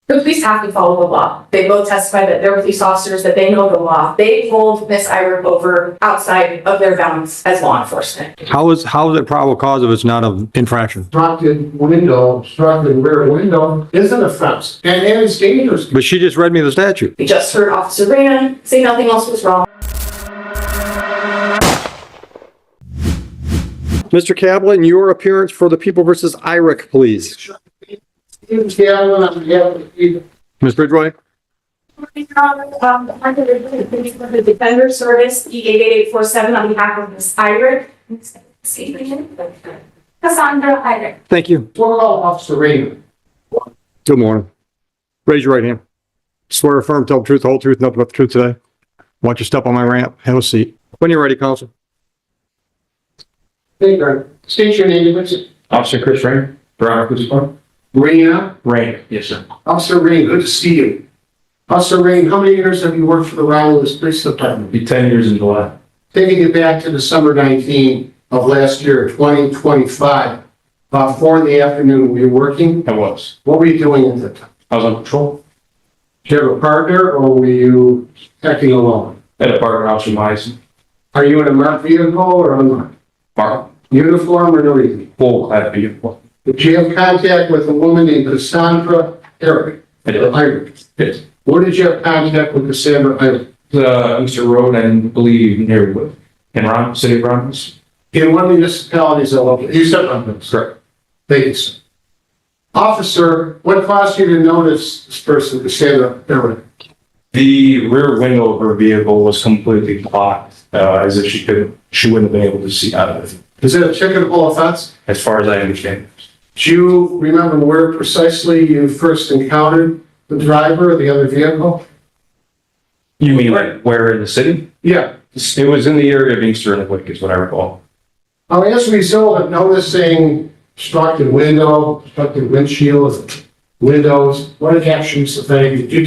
The police have to follow the law. They both testify that they're police officers, that they know the law. They pulled Miss Irick over outside of their bounds as law enforcement. How is it probable cause if it's not an infraction? Obstructed rear window is an offense, and it's dangerous. But she just read me the statute. We just heard Officer Reyna say nothing else was wrong. Mr. Kaplan, your appearance for the People versus Irick, please. Ms. Bridgeway? Under the Defender Service, E8847 on behalf of Miss Irick. Cassandra Irick. Thank you. We'll call Officer Raymond. Good morning. Raise your right hand. Swear or affirm, tell the truth, the whole truth, nothing but the truth today. Want you to step on my ramp, have a seat. When you're ready, Counsel. State your name, please. Officer Chris Rain, Brown Police Department. Raina. Rain, yes, sir. Officer Rain, good to see you. Officer Rain, how many years have you worked for the Romulus Police Department? Be 10 years in July. Taking it back to December 19 of last year, 2025, about 4 in the afternoon, were you working? I was. What were you doing at that time? I was on patrol. Did you have a partner or were you acting alone? I had a partner, Officer Myson. Are you in a marked vehicle or unmarked? Mark, Uniform or no uniform? full clad vehicle. Did you have contact with a woman named Cassandra Irick? I did. Irick. Yes. Where did you have contact with Cassandra Irick? Easter Road, I believe, near Wood. In City of Romulus. In what municipalities are located? You said Romulus. Correct. Thank you, sir. Officer, what caused you to notice this person, Cassandra Irick? The rear window of her vehicle was completely blocked, as if she wouldn't have been able to see out of it, Is it a ticketable offense? as far as I understand. Do you remember where precisely you first encountered the driver of the other vehicle? You mean like where in the city? Yeah. It was in the area of Easter and Wick, is what I recall. As a result of noticing obstructed window, obstructed windshield, windows, what actions, if any, did you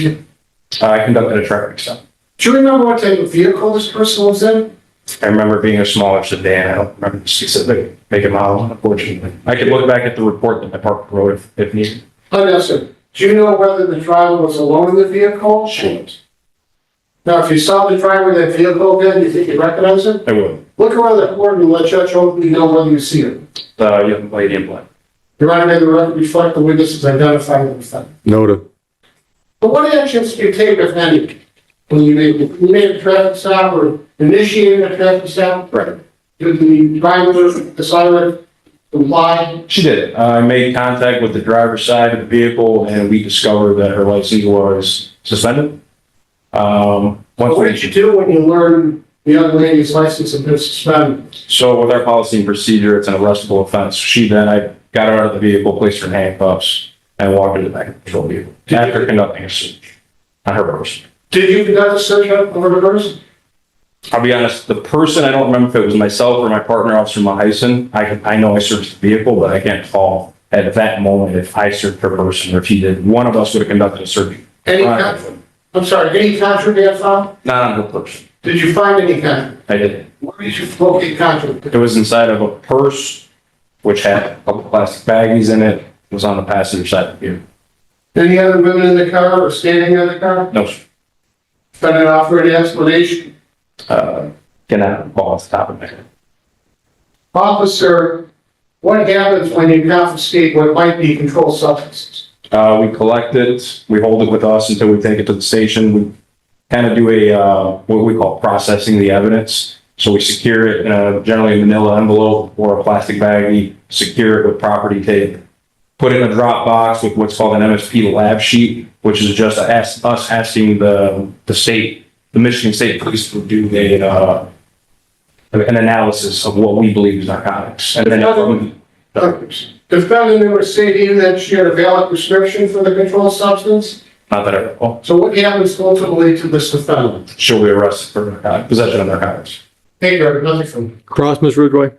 take? I conducted a traffic stop. Do you remember what type of vehicle this person was in? I remember being a smaller sedan. I don't remember the specific make and model, unfortunately. I could look back at the report that I parked the road if needed. Unnecessary. Do you know whether the driver was alone in the vehicle? Sure. Now, if you saw the driver of that vehicle again, do you think you'd recognize him? I would. Look around the court and let Judge Oakley know whether you see him. The young lady in black. Your Honor, may the record reflect the witnesses identified the defendant. Noted. But what actions do you take, if any, when you made a traffic stop or initiated a traffic stop? Right. Did the driver decide to comply? She did. I made contact with the driver's side of the vehicle and we discovered that her license was suspended. What did you do when you learned the young lady's license had been suspended? So with our policy and procedure, it's an arrestable offense. I got her out of the vehicle, placed her in handcuffs, and walked her to the back of the patrol vehicle after conducting a search on her person. Did you conduct a search of her person? I'll be honest, the person, I don't remember if it was myself or my partner, Officer Mahyson. I know I searched the vehicle, but I can't recall at that moment if I searched her person or if he did. One of us would have conducted a search. Any contraband found? Not on her person. Did you find any contraband? I did. Where did you locate contraband? It was inside of a purse, which had a couple plastic baggies in it. It was on the passenger side of the vehicle. Any other women in the car or standing in the car? No, sir. Defendant offer any explanation? Cannot recall off the top of my head. Officer, what happens when you confiscate what might be controlled substances? We collect it, we hold it with us until we take it to the station. We kind of do what we call processing the evidence. So we secure it in a generally manila envelope or a plastic baggie, secure it with property tape, put it in a drop box with what's called an MSP lab sheet, which is just us asking the Michigan State Police to do an analysis of what we believe is narcotics. And then defendant never say to you that she had a valid prescription for the controlled substance? Not that I recall. So what happens ultimately to this defendant? She'll be arrested for possession of narcotics. Thank you, nothing from me. Cross, Ms. Ridgeway?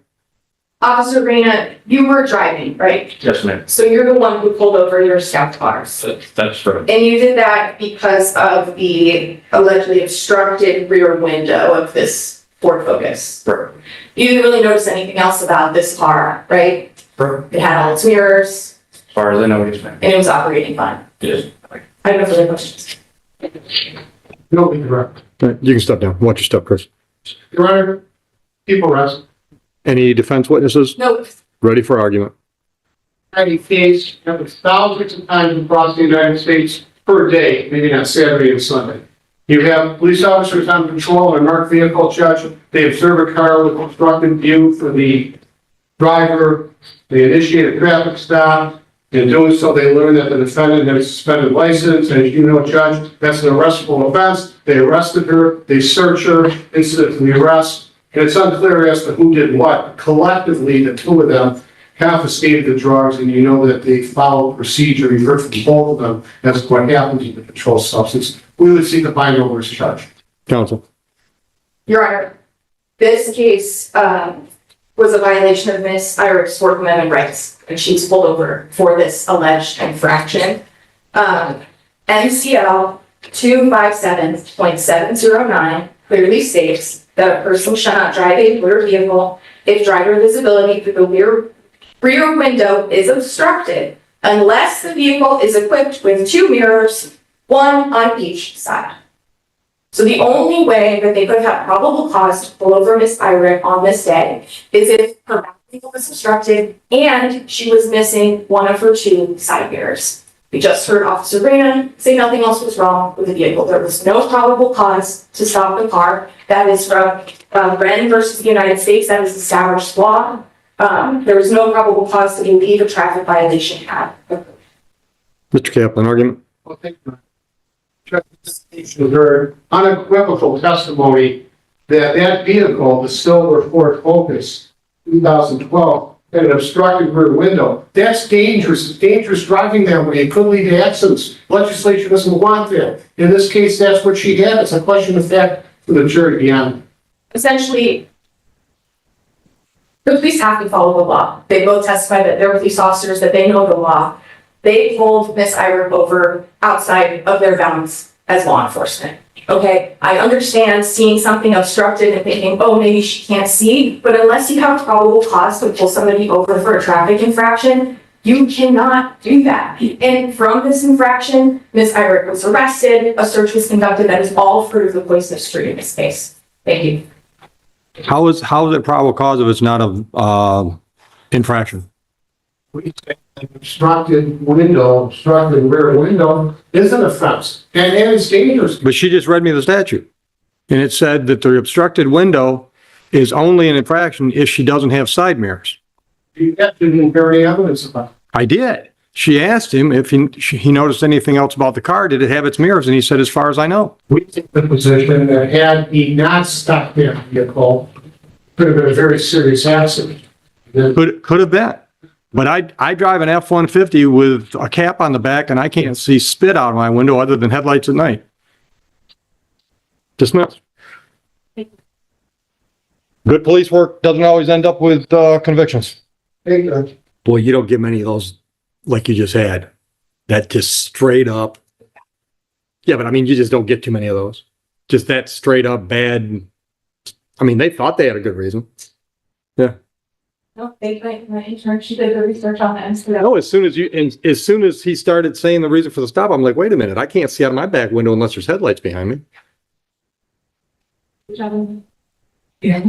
Officer Reyna, you were driving, right? Yes, ma'am. So you're the one who pulled over your scout cars. That's correct. And you did that because of the allegedly obstructed rear window of this Ford Focus. Correct. You didn't really notice anything else about this car, right? Correct. It had all its mirrors As far as I know, yes, ma'am. and it was operating fine. Yes. I have no further questions. No, correct. You can step down. Watch your step, Chris. Your Honor, people rest. Any defense witnesses No, ready for argument? Any case happens thousands of times across the United States per day, maybe not Saturday and Sunday. You have police officers on patrol in a marked vehicle, Judge. They observe a car with obstructed view for the driver. They initiate a traffic stop. In doing so, they learn that the defendant has a suspended license. And as you know, Judge, that's an arrestable offense. They arrested her. They search her, incident to the arrest. And it's unclear as to who did what. Collectively, the two of them confiscated the drugs, and you know that they followed procedure. You heard from both of them as to what happens with the controlled substance. We would seek a bind over his charge. Counsel. Your Honor, this case was a violation of Miss Irick's Fourth Amendment rights, and she's pulled over for this alleged infraction. MCL 257.709 clearly states that a person shall not drive a motor vehicle if driver visibility through the rear window is obstructed unless the vehicle is equipped with 2 mirrors, 1 on each side. So the only way that they could have probable cause to pull over Miss Irick on this day is if her back vehicle was obstructed and she was missing 1 of her 2 side mirrors. We just heard Officer Graham say nothing else was wrong with the vehicle. There was no probable cause to stop the car. That is from Brennan versus the United States. That is established law. There was no probable cause to believe a traffic violation had occurred. Mr. Kaplan, argument? Well, thank you. You heard unequivocal testimony that that vehicle, the silver Ford Focus, 2012, had an obstructed rear window. That's dangerous. It's dangerous driving that way. It could lead to accidents. Legislature doesn't want that. In this case, that's what she had. It's a question of fact for the jury beyond. Essentially, the police have to follow the law. They both testify that they're police officers, that they know the law. They pulled Miss Irick over outside of their bounds as law enforcement. Okay, I understand seeing something obstructed and thinking, oh, maybe she can't see, but unless you have probable cause to pull somebody over for a traffic infraction, you cannot do that. And from this infraction, Miss Irick was arrested, a search was conducted. That is all fruit of the poisonous tree in this case. Thank you. How is it probable cause if it's not a infraction? We say an obstructed window, obstructed rear window is an offense. And it's dangerous. But she just read me the statute. And it said that the obstructed window is only an infraction if she doesn't have side mirrors. You have to bear any evidence about it. I did. She asked him if he noticed anything else about the car. Did it have its mirrors? And he said, as far as I know. We take the position that had he not stopped that vehicle, could have been a very serious accident. Could have been. But I drive an F-150 with a cap on the back and I can't see spit out of my window other than headlights at night. Dismissed. Good police work doesn't always end up with convictions. Hey, Boy, you don't get many of those like you just had. That just straight up. Yeah, but I mean, you just don't get too many of those. Just that straight up bad. I mean, they thought they had a good reason. Yeah. No, my intern, she did the research on that. No, as soon as he started saying the reason for the stop, I'm like, wait a minute, I can't see out of my back window unless there's headlights behind me. Yeah.